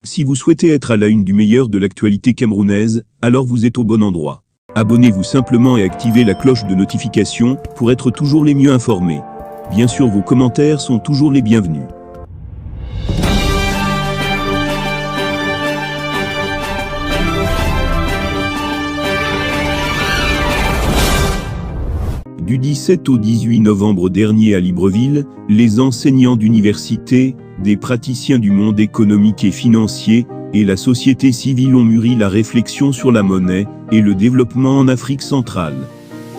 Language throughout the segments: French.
Si vous souhaitez être à la une du meilleur de l'actualité camerounaise, alors vous êtes au bon endroit. Abonnez-vous simplement et activez la cloche de notification pour être toujours les mieux informés. Bien sûr, vos commentaires sont toujours les bienvenus. Du 17 au 18 novembre dernier à Libreville, les enseignants d'université, des praticiens du monde économique et financier, et la société civile ont mûri la réflexion sur la monnaie et le développement en Afrique centrale.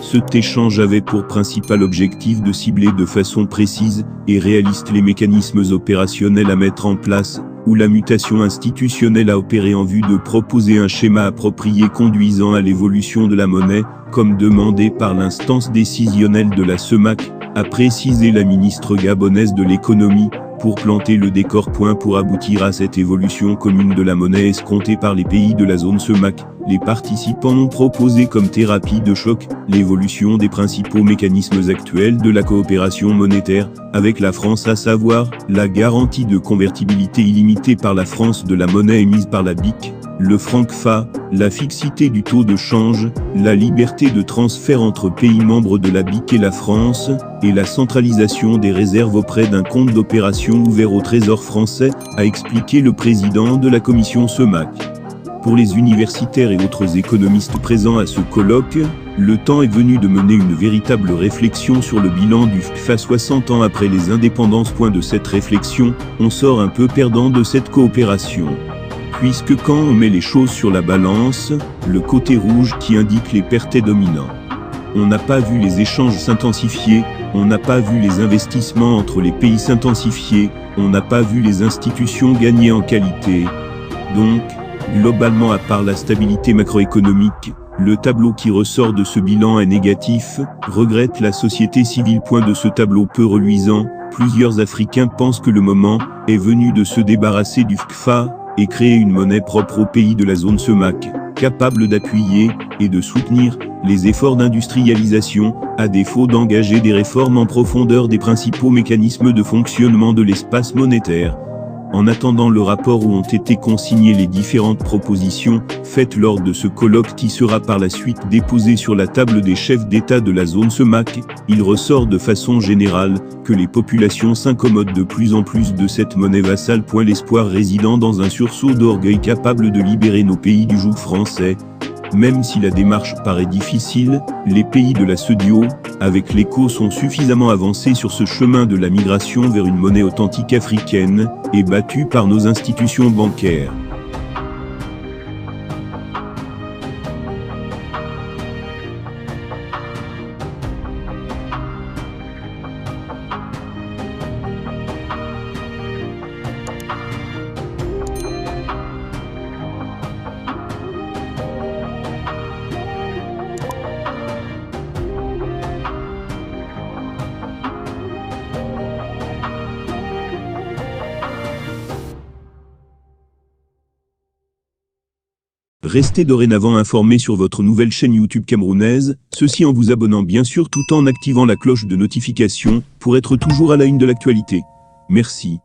Cet échange avait pour principal objectif de cibler de façon précise et réaliste les mécanismes opérationnels à mettre en place, ou la mutation institutionnelle à opérer en vue de proposer un schéma approprié conduisant à l'évolution de la monnaie, comme demandé par l'instance décisionnelle de la CEMAC, a précisé la ministre gabonaise de l'économie, pour planter le décor. Pour aboutir à cette évolution commune de la monnaie escomptée par les pays de la zone CEMAC, les participants ont proposé comme thérapie de choc l'évolution des principaux mécanismes actuels de la coopération monétaire avec la France, à savoir la garantie de convertibilité illimitée par la France de la monnaie émise par la BIC, le franc CFA, la fixité du taux de change, la liberté de transfert entre pays membres de la BIC et la France, et la centralisation des réserves auprès d'un compte d'opération ouvert au Trésor français, a expliqué le président de la commission CEMAC. Pour les universitaires et autres économistes présents à ce colloque, le temps est venu de mener une véritable réflexion sur le bilan du FCFA 60 ans après les indépendances. De cette réflexion, on sort un peu perdant de cette coopération. Puisque quand on met les choses sur la balance, le côté rouge qui indique les pertes est dominant. On n'a pas vu les échanges s'intensifier, on n'a pas vu les investissements entre les pays s'intensifier, on n'a pas vu les institutions gagner en qualité. Donc, globalement, à part la stabilité macroéconomique, le tableau qui ressort de ce bilan est négatif, regrette la société civile. De ce tableau peu reluisant, plusieurs Africains pensent que le moment est venu de se débarrasser du FCFA et créer une monnaie propre aux pays de la zone CEMAC, capable d'appuyer et de soutenir les efforts d'industrialisation, à défaut d'engager des réformes en profondeur des principaux mécanismes de fonctionnement de l'espace monétaire. En attendant le rapport où ont été consignées les différentes propositions faites lors de ce colloque qui sera par la suite déposé sur la table des chefs d'État de la zone CEMAC, il ressort de façon générale que les populations s'incommodent de plus en plus de cette monnaie vassale. L'espoir résidant dans un sursaut d'orgueil capable de libérer nos pays du joug français. Même si la démarche paraît difficile, les pays de la CEDEAO, avec l'ECO, sont suffisamment avancés sur ce chemin de la migration vers une monnaie authentique africaine, et battus par nos institutions bancaires. Restez dorénavant informés sur votre nouvelle chaîne YouTube camerounaise, ceci en vous abonnant bien sûr tout en activant la cloche de notification pour être toujours à la une de l'actualité. Merci.